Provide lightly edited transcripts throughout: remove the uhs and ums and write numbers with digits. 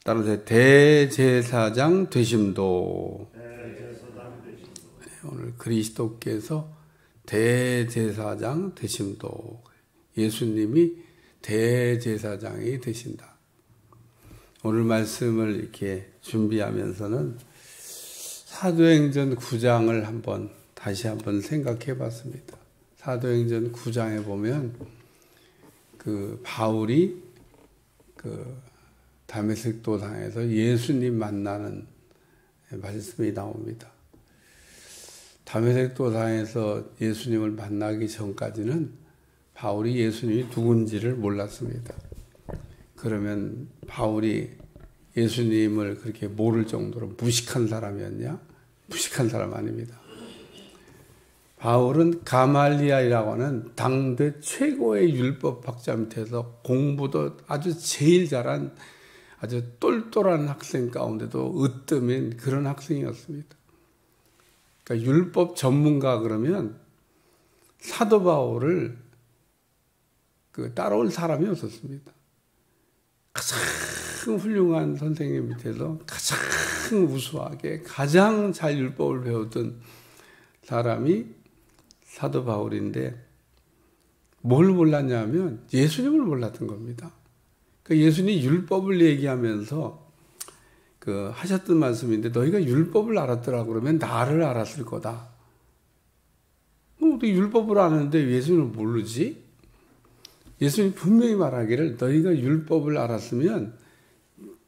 따라서 대제사장 되심도. 오늘 그리스도께서 대제사장 되심도. 예수님이 대제사장이 되신다. 오늘 말씀을 이렇게 준비하면서는 사도행전 9장을 다시 한번 생각해 봤습니다. 사도행전 9장에 보면 바울이 다메섹 도상에서 예수님 만나는 말씀이 나옵니다. 다메섹 도상에서 예수님을 만나기 전까지는 바울이 예수님이 누군지를 몰랐습니다. 그러면 바울이 예수님을 그렇게 모를 정도로 무식한 사람이었냐? 무식한 사람 아닙니다. 바울은 가말리엘이라고 하는 당대 최고의 율법학자 밑에서 공부도 아주 제일 잘한 아주 똘똘한 학생 가운데도 으뜸인 그런 학생이었습니다. 그러니까 율법 전문가 그러면 사도 바울을 따라올 사람이 없었습니다. 가장 훌륭한 선생님 밑에서 가장 우수하게 가장 잘 율법을 배웠던 사람이 사도 바울인데 뭘 몰랐냐면 예수님을 몰랐던 겁니다. 그러니까 예수님이 율법을 얘기하면서 하셨던 말씀인데 너희가 율법을 알았더라 그러면 나를 알았을 거다. 어떻게 율법을 아는데 예수님을 모르지? 예수님이 분명히 말하기를 너희가 율법을 알았으면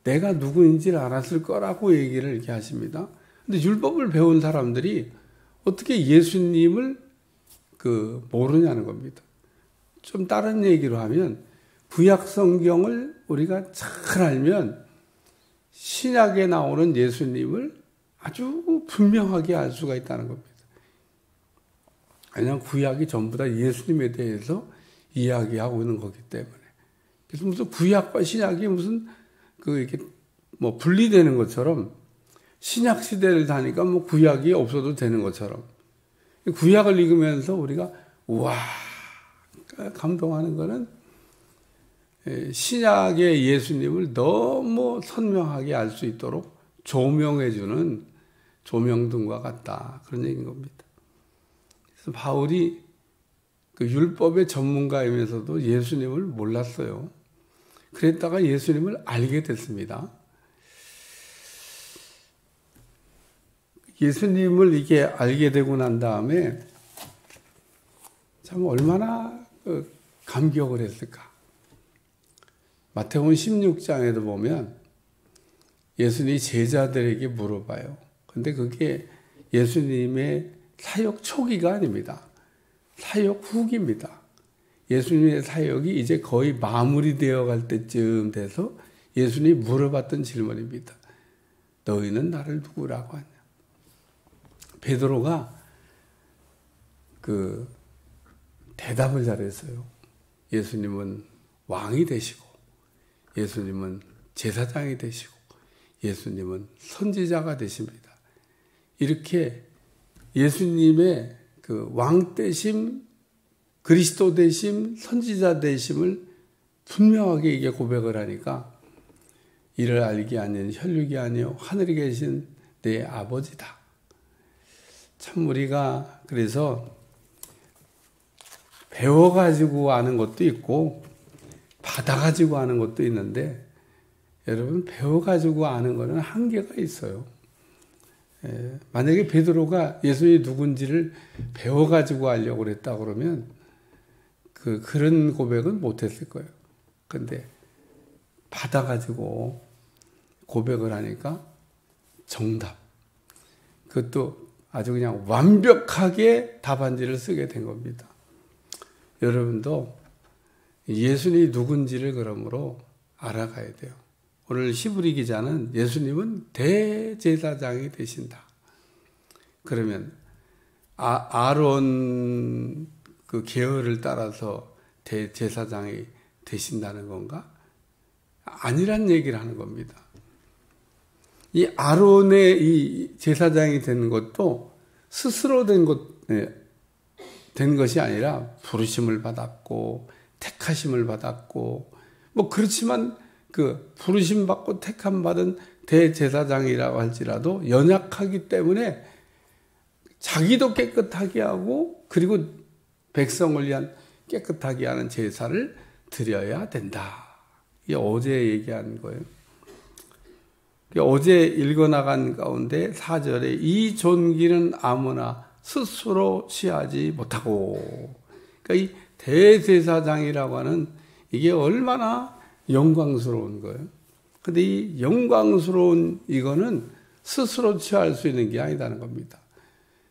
내가 누구인지를 알았을 거라고 얘기를 이렇게 하십니다. 근데 율법을 배운 사람들이 어떻게 예수님을 모르냐는 겁니다. 좀 다른 얘기로 하면 구약 성경을 우리가 잘 알면 신약에 나오는 예수님을 아주 분명하게 알 수가 있다는 겁니다. 그냥 구약이 전부 다 예수님에 대해서 이야기하고 있는 거기 때문에. 그래서 무슨 구약과 신약이 무슨 이렇게 분리되는 것처럼 신약 시대를 다니까 구약이 없어도 되는 것처럼 구약을 읽으면서 우리가 우와 감동하는 거는 신약의 예수님을 너무 선명하게 알 수 있도록 조명해주는 조명등과 같다. 그런 얘기인 겁니다. 그래서 바울이 율법의 전문가이면서도 예수님을 몰랐어요. 그랬다가 예수님을 알게 됐습니다. 예수님을 이게 알게 되고 난 다음에 참 얼마나 감격을 했을까. 마태복음 16장에도 보면 예수님이 제자들에게 물어봐요. 근데 그게 예수님의 사역 초기가 아닙니다. 사역 후기입니다. 예수님의 사역이 이제 거의 마무리되어 갈 때쯤 돼서 예수님이 물어봤던 질문입니다. 너희는 나를 누구라고 하냐? 베드로가 대답을 잘했어요. 예수님은 왕이 되시고, 예수님은 제사장이 되시고, 예수님은 선지자가 되십니다. 이렇게 예수님의 왕 되심, 그리스도 되심, 선지자 되심을 분명하게 이게 고백을 하니까 이를 알게 아닌 혈육이 아니요 하늘에 계신 내 아버지다. 참 우리가 그래서 배워가지고 아는 것도 있고 받아가지고 아는 것도 있는데 여러분 배워가지고 아는 거는 한계가 있어요. 만약에 베드로가 예수님이 누군지를 배워가지고 알려고 그랬다 그러면 그런 고백은 못했을 거예요. 근데 받아가지고 고백을 하니까 정답. 그것도 아주 그냥 완벽하게 답안지를 쓰게 된 겁니다. 여러분도 예수님이 누군지를 그러므로 알아가야 돼요. 오늘 히브리 기자는 예수님은 대제사장이 되신다. 그러면 아론 계열을 따라서 대제사장이 되신다는 건가? 아니란 얘기를 하는 겁니다. 이 아론의 이 제사장이 되는 것도 스스로 된 것이 아니라 부르심을 받았고 택하심을 받았고 그렇지만 그 부르심 받고 택함 받은 대제사장이라고 할지라도 연약하기 때문에 자기도 깨끗하게 하고 그리고 백성을 위한 깨끗하게 하는 제사를 드려야 된다. 이게 어제 얘기한 거예요. 어제 읽어나간 가운데 4절에 이 존귀는 아무나 스스로 취하지 못하고, 그러니까 이 대제사장이라고 하는 이게 얼마나 영광스러운 거예요. 근데 이 영광스러운 이거는 스스로 취할 수 있는 게 아니다는 겁니다.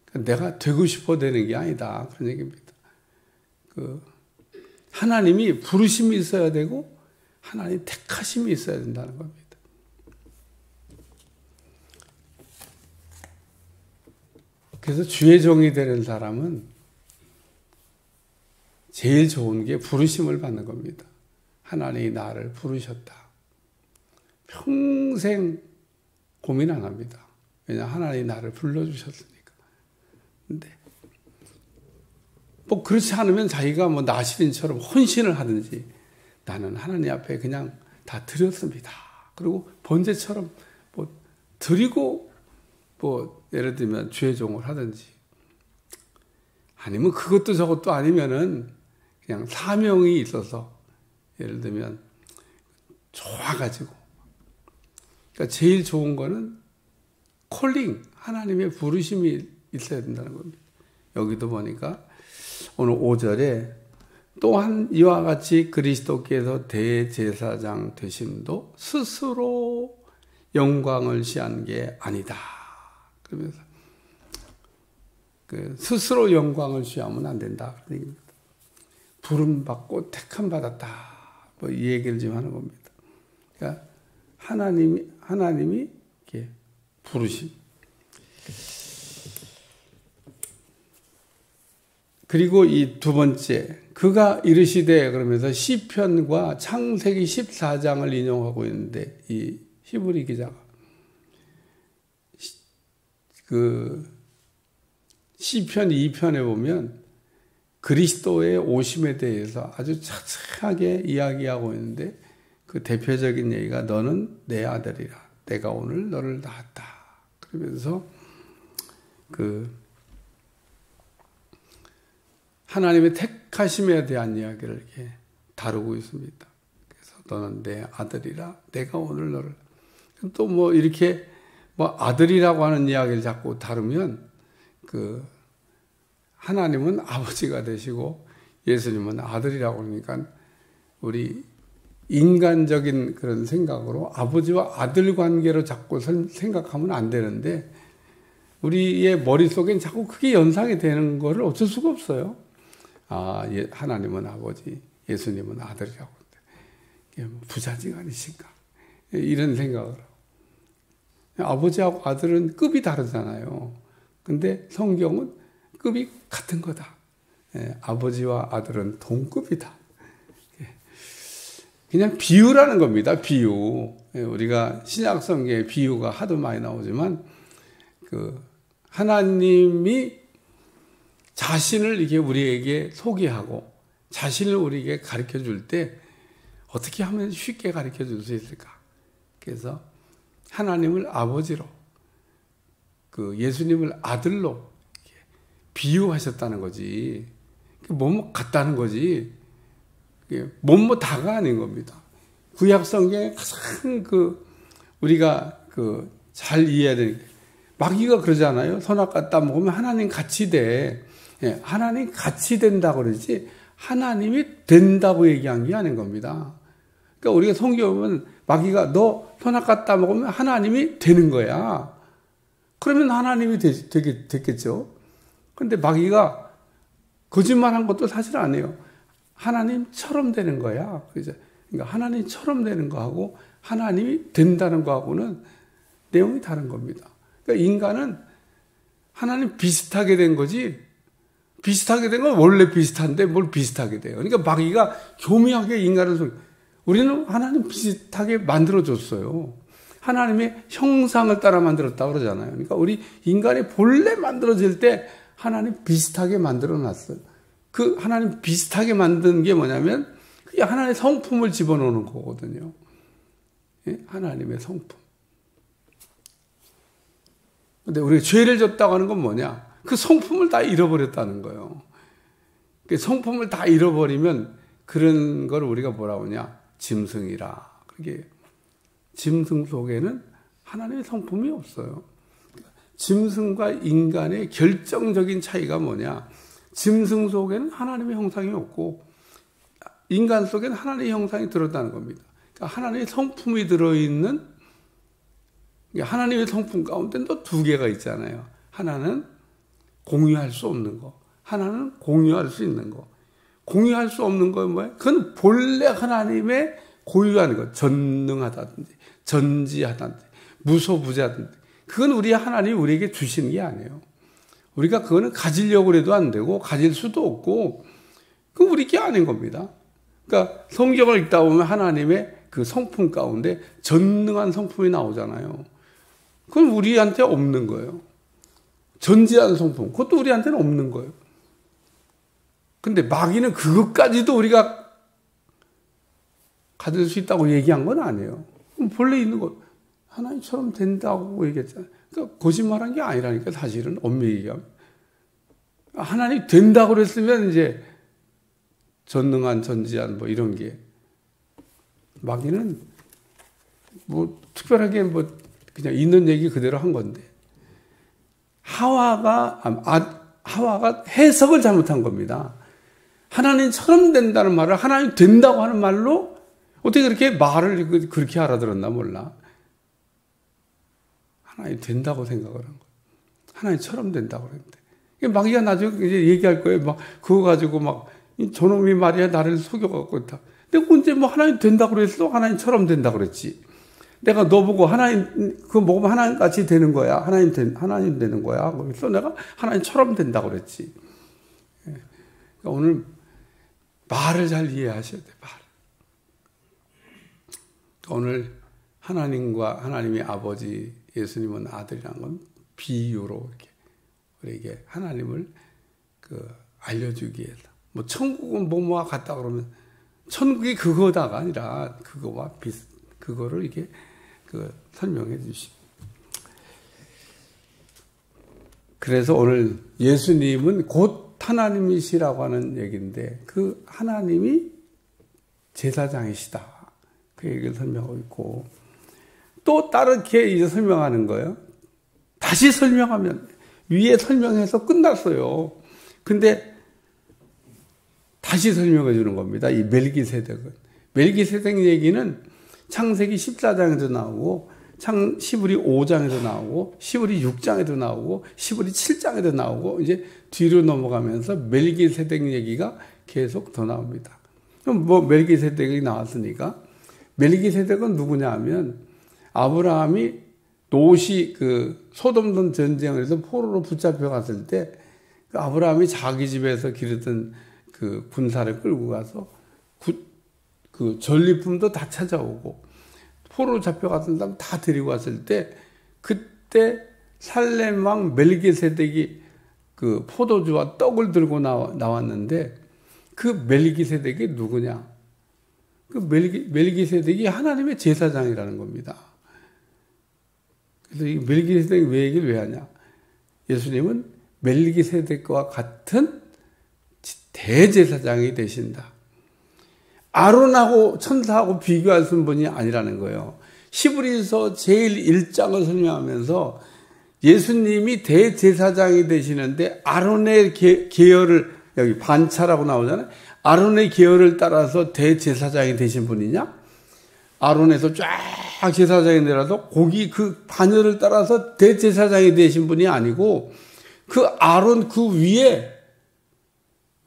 그러니까 내가 되고 싶어 되는 게 아니다. 그런 얘기입니다. 하나님이 부르심이 있어야 되고 하나님 택하심이 있어야 된다는 겁니다. 그래서 주의 종이 되는 사람은 제일 좋은 게 부르심을 받는 겁니다. 하나님이 나를 부르셨다. 평생 고민 안 합니다. 왜냐하면 하나님이 나를 불러주셨으니까. 근데 뭐 그렇지 않으면 자기가 뭐 나시린처럼 헌신을 하든지 나는 하나님 앞에 그냥 다 드렸습니다. 그리고 번제처럼 뭐 드리고 뭐 예를 들면 주의 종을 하든지 아니면 그것도 저것도 아니면은 그냥 사명이 있어서 예를 들면 좋아가지고 그러니까 제일 좋은 거는 콜링 하나님의 부르심이 있어야 된다는 겁니다. 여기도 보니까 오늘 5절에 또한 이와 같이 그리스도께서 대제사장 되심도 스스로 영광을 시한 게 아니다. 그러면서 스스로 영광을 시하면 안 된다. 그런 얘기입니다. 부름받고 택함 받았다. 뭐 이 얘기를 좀 하는 겁니다. 그러니까 하나님이 이렇게 부르심. 그리고 이 두 번째, 그가 이르시되 그러면서 시편과 창세기 14장을 인용하고 있는데 이 히브리 기자가 그 시편 2편에 보면 그리스도의 오심에 대해서 아주 자세하게 이야기하고 있는데 그 대표적인 얘기가 너는 내 아들이라 내가 오늘 너를 낳았다. 그러면서 그 하나님의 택하심에 대한 이야기를 이렇게 다루고 있습니다. 그래서 너는 내 아들이라 내가 오늘 너를 또 뭐 이렇게 뭐 아들이라고 하는 이야기를 자꾸 다루면 그 하나님은 아버지가 되시고 예수님은 아들이라고 그러니까 우리 인간적인 그런 생각으로 아버지와 아들 관계로 자꾸 생각하면 안 되는데 우리의 머릿속엔 자꾸 그게 연상이 되는 거를 어쩔 수가 없어요. 하나님은 아버지, 예수님은 아들이라고 하는데 부자지간이신가 이런 생각을 하고 아버지하고 아들은 급이 다르잖아요. 근데 성경은 급이 같은 거다. 아버지와 아들은 동급이다. 그냥 비유라는 겁니다. 비유. 우리가 신약 성경에 비유가 하도 많이 나오지만 그 하나님이 자신을 이게 우리에게 소개하고 자신을 우리에게 가르쳐 줄 때 어떻게 하면 쉽게 가르쳐 줄 수 있을까? 그래서 하나님을 아버지로 그 예수님을 아들로 비유하셨다는 거지. 뭐뭐 같다는 거지. 뭐뭐 다가 아닌 겁니다. 구약 성경에 가장 우리가 잘 이해해야 되는 게 마귀가 그러잖아요. 선악과 따 먹으면 하나님 같이 돼. 하나님 같이 된다고 그러지 하나님이 된다고 얘기한 게 아닌 겁니다. 그러니까 우리가 성경에 보면 마귀가 너 선악과 따 먹으면 하나님이 되는 거야. 그러면 하나님이 됐겠죠. 그런데 마귀가 거짓말한 것도 사실 아니에요. 하나님처럼 되는 거야. 그러니까 하나님처럼 되는 거하고 하나님이 된다는 거하고는 내용이 다른 겁니다. 그러니까 인간은 하나님 비슷하게 된 거지 비슷하게 된 건 원래 비슷한데 뭘 비슷하게 돼요. 그러니까 마귀가 교묘하게 인간을 우리는 하나님 비슷하게 만들어줬어요. 하나님의 형상을 따라 만들었다고 그러잖아요. 그러니까 우리 인간이 본래 만들어질 때 하나님 비슷하게 만들어놨어요. 그 하나님 비슷하게 만든 게 뭐냐면 그게 하나님의 성품을 집어넣는 거거든요. 예? 하나님의 성품. 근데 우리가 죄를 졌다고 하는 건 뭐냐? 그 성품을 다 잃어버렸다는 거예요. 그 성품을 다 잃어버리면 그런 걸 우리가 뭐라고 하냐? 짐승이라. 그게 짐승 속에는 하나님의 성품이 없어요. 짐승과 인간의 결정적인 차이가 뭐냐? 짐승 속에는 하나님의 형상이 없고 인간 속에는 하나님의 형상이 들었다는 겁니다. 그러니까 하나님의 성품이 들어있는, 하나님의 성품 가운데 또 두 개가 있잖아요. 하나는 공유할 수 없는 거, 하나는 공유할 수 있는 거. 공유할 수 없는 건 뭐예요? 그건 본래 하나님의 고유하는 것, 전능하다든지 전지하다든지 무소부재하다든지, 그건 우리 하나님이 우리에게 주시는 게 아니에요. 우리가 그거는 가지려고 해도 안 되고 가질 수도 없고 그건 우리 게 아닌 겁니다. 그러니까 성경을 읽다 보면 하나님의 그 성품 가운데 전능한 성품이 나오잖아요. 그건 우리한테 없는 거예요. 전지한 성품, 그것도 우리한테는 없는 거예요. 근데 마귀는 그것까지도 우리가 가질 수 있다고 얘기한 건 아니에요. 본래 있는 것, 하나님처럼 된다고 얘기했잖아요. 그러니까 거짓말한 게 아니라니까, 사실은 엄밀히 얘기하면. 하나님 된다고 그랬으면 이제 전능한, 전지한 뭐 이런 게. 마귀는 뭐 특별하게 뭐 그냥 있는 얘기 그대로 한 건데. 하와가 해석을 잘못한 겁니다. 하나님처럼 된다는 말을 하나님 된다고 하는 말로 어떻게 그렇게 말을 그렇게 알아들었나 몰라. 하나님 된다고 생각을 한 거예요. 하나님처럼 된다고 그랬는데. 마귀가 나중에 이제 얘기할 거예요. 막 그거 가지고 막 저놈이 말이야 나를 속여갖고 있다. 근데 언제 뭐 하나님 된다고 그랬어? 하나님처럼 된다고 그랬지. 내가 너 보고 하나님 그거 먹으면 하나님 같이 되는 거야. 하나님 되는 거야. 그래서 내가 하나님처럼 된다고 그랬지. 그러니까 오늘 말을 잘 이해하셔야 돼. 말. 오늘 하나님과 하나님의 아버지 예수님은 아들이라는 건 비유로 이렇게 우리에게 하나님을 알려주기 위해서. 뭐 천국은 뭐뭐와 같다 그러면 천국이 그거다가 아니라 그거와 그거를 이렇게 설명해 주시. 그래서 오늘 예수님은 곧 하나님이시라고 하는 얘기인데 그 하나님이 제사장이시다. 그 얘기를 설명하고 있고 또 다르게 이제 설명하는 거예요. 다시 설명하면 위에 설명해서 끝났어요. 근데 다시 설명해 주는 겁니다. 이 멜기세덱은. 멜기세덱 얘기는 창세기 14장에도 나오고 시브리 5장에도 나오고 시브리 6장에도 나오고 시브리 7장에도 나오고 이제 뒤로 넘어가면서 멜기세덱 얘기가 계속 더 나옵니다. 그럼 뭐 멜기세덱이 나왔으니까 멜기세덱은 누구냐 하면 아브라함이 롯이 소돔 전쟁에서 포로로 붙잡혀 갔을 때 아브라함이 자기 집에서 기르던 군사를 끌고 가서 전리품도 다 찾아오고 포로로 잡혀갔던 사람 다 데리고 왔을 때 그때 살렘 왕 멜기세덱이 포도주와 떡을 들고 나왔는데 그 멜기세덱이 누구냐? 그 멜기세덱이 하나님의 제사장이라는 겁니다. 그래서 이 멜기세덱 얘기를 왜 하냐? 예수님은 멜기세덱과 같은 대제사장이 되신다. 아론하고 천사하고 비교할 수 있는 분이 아니라는 거예요. 히브리서 제일 1장을 설명하면서 예수님이 대제사장이 되시는데 아론의 계열을 여기 반차라고 나오잖아요. 아론의 계열을 따라서 대제사장이 되신 분이냐? 아론에서 쫙 제사장이 내려서 거기 그 반열을 따라서 대제사장이 되신 분이 아니고 그 아론 그 위에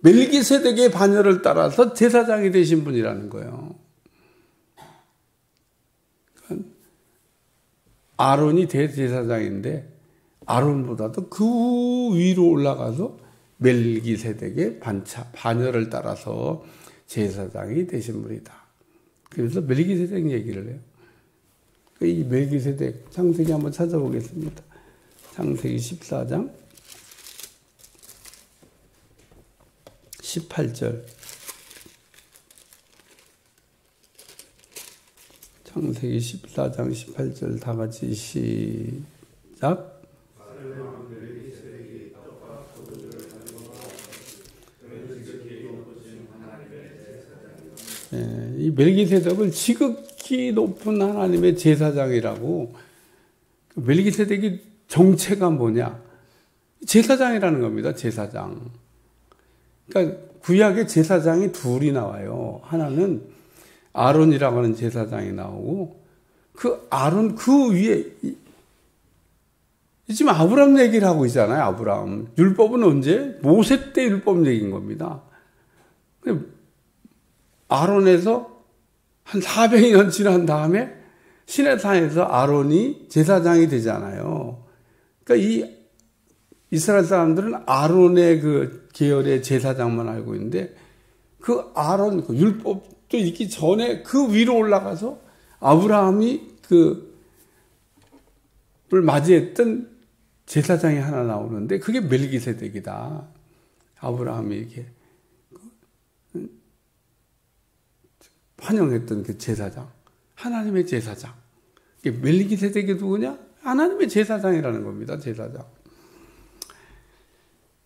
멜기세덱의 반열을 따라서 제사장이 되신 분이라는 거예요. 그러니까 아론이 대제사장인데 아론보다도 그 위로 올라가서 멜기세덱의 반열을 따라서 제사장이 되신 분이다. 그래서 멜기세덱 얘기를 해요. 이 멜기세덱 창세기 한번 찾아보겠습니다. 창세기 14장 18절. 창세기 14장 18절 다 같이 시작. 이 멜기세덱을 지극히 높은 하나님의 제사장이라고. 멜기세덱이 정체가 뭐냐? 제사장이라는 겁니다. 제사장. 그러니까 구약에 제사장이 둘이 나와요. 하나는 아론이라고 하는 제사장이 나오고, 그 아론 그 위에 지금 아브람 얘기를 하고 있잖아요. 아브람. 율법은 언제? 모세 때 율법 얘기인 겁니다. 아론에서 한 400년 지난 다음에 시내산에서 아론이 제사장이 되잖아요. 그러니까 이 이스라엘 사람들은 아론의 그 계열의 제사장만 알고 있는데, 그 아론, 그 율법도 있기 전에 그 위로 올라가서 아브라함이 그를 맞이했던 제사장이 하나 나오는데, 그게 멜기세덱이다. 아브라함이 이렇게 환영했던 그 제사장, 하나님의 제사장. 멜기세덱이 누구냐? 하나님의 제사장이라는 겁니다. 제사장.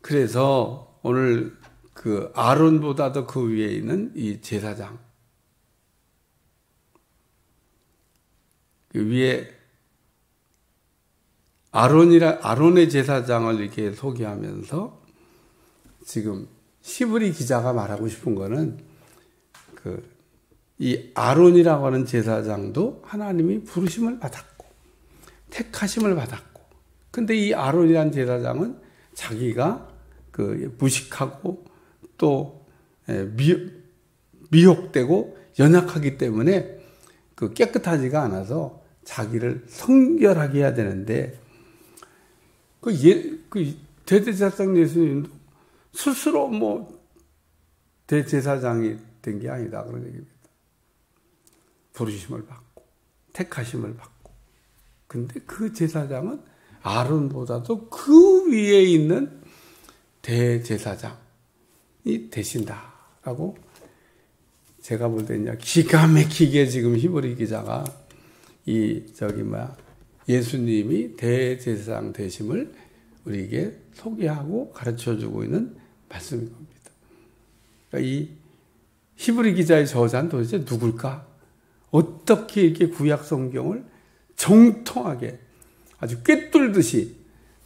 그래서 오늘 그 아론보다도 그 위에 있는 이 제사장, 그 위에 아론의 제사장을 이렇게 소개하면서 지금 히브리 기자가 말하고 싶은 거는, 이 아론이라고 하는 제사장도 하나님이 부르심을 받았고 택하심을 받았고, 근데 이 아론이라는 제사장은 자기가 무식하고 또 미혹되고 연약하기 때문에 깨끗하지가 않아서 자기를 성결하게 해야 되는데, 대제사장 예수님도 스스로 대제사장이 된 게 아니다, 그런 얘기입니다. 부르심을 받고 택하심을 받고, 근데 그 제사장은 아론보다도 그 위에 있는 대제사장이 되신다라고 제가 볼 때는 기가 막히게 지금 히브리 기자가 예수님이 대제사장 되심을 우리에게 소개하고 가르쳐주고 있는 말씀인 겁니다. 그러니까 이 히브리 기자의 저자는 도대체 누굴까? 어떻게 이렇게 구약 성경을 정통하게 아주 꿰뚫듯이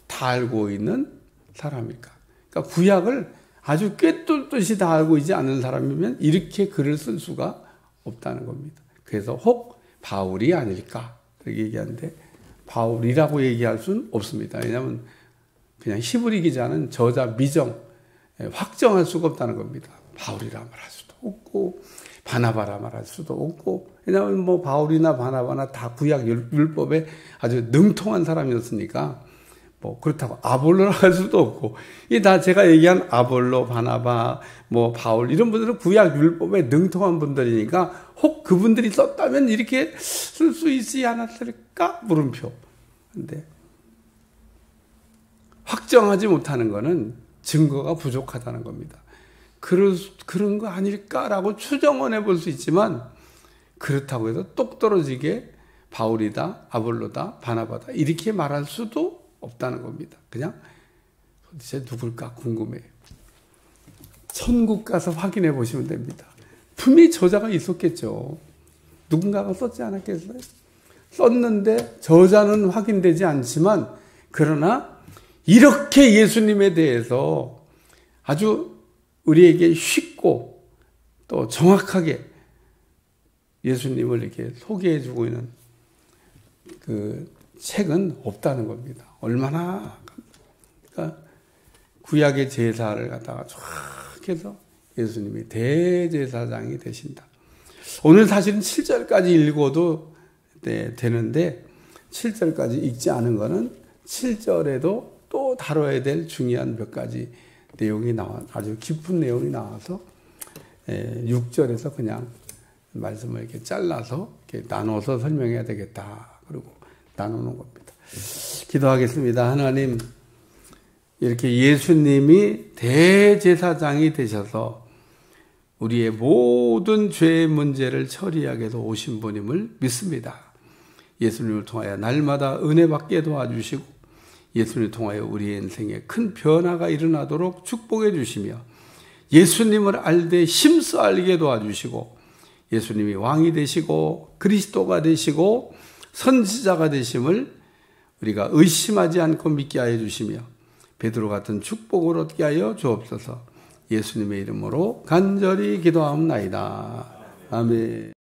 다 알고 있는 사람일까? 그러니까 구약을 아주 꿰뚫듯이 다 알고 있지 않는 사람이면 이렇게 글을 쓸 수가 없다는 겁니다. 그래서 혹 바울이 아닐까 그렇게 얘기하는데, 바울이라고 얘기할 수는 없습니다. 왜냐하면 그냥 히브리 기자는 저자 미정, 확정할 수가 없다는 겁니다. 바울이라 말할 수도 없고 바나바라 말할 수도 없고, 왜냐하면 바울이나 바나바나 다 구약 율법에 아주 능통한 사람이었으니까 그렇다고 아볼로라 할 수도 없고, 이게 다 제가 얘기한 아볼로, 바나바, 바울 이런 분들은 구약 율법에 능통한 분들이니까 혹 그분들이 썼다면 이렇게 쓸 수 있지 않았을까? 물음표. 근데 확정하지 못하는 거는 증거가 부족하다는 겁니다. 그런 거 아닐까라고 추정은 해볼 수 있지만, 그렇다고 해서 똑 떨어지게 바울이다, 아볼로다, 바나바다 이렇게 말할 수도 없다는 겁니다. 그냥 도대체 누굴까 궁금해요. 천국 가서 확인해 보시면 됩니다. 분명히 저자가 있었겠죠. 누군가가 썼지 않았겠어요? 썼는데 저자는 확인되지 않지만, 그러나 이렇게 예수님에 대해서 아주 우리에게 쉽고 또 정확하게 예수님을 이렇게 소개해 주고 있는 그 책은 없다는 겁니다. 얼마나, 그러니까 구약의 제사를 갖다가 쫙 해서 예수님이 대제사장이 되신다. 오늘 사실은 7절까지 읽어도 되는데 7절까지 읽지 않은 거는 7절에도 또 다뤄야 될 중요한 몇 가지 내용이 아주 깊은 내용이 나와서 6절에서 그냥 말씀을 이렇게 잘라서 이렇게 나눠서 설명해야 되겠다. 그리고 나누는 겁니다. 기도하겠습니다. 하나님, 이렇게 예수님이 대제사장이 되셔서 우리의 모든 죄의 문제를 처리하게도 오신 분임을 믿습니다. 예수님을 통하여 날마다 은혜 받게 도와주시고 예수님을 통하여 우리의 인생에 큰 변화가 일어나도록 축복해 주시며 예수님을 알되 힘써 알게 도와주시고 예수님이 왕이 되시고 그리스도가 되시고 선지자가 되심을 우리가 의심하지 않고 믿게 하여 주시며 베드로 같은 축복을 얻게 하여 주옵소서. 예수님의 이름으로 간절히 기도하옵나이다. 아멘.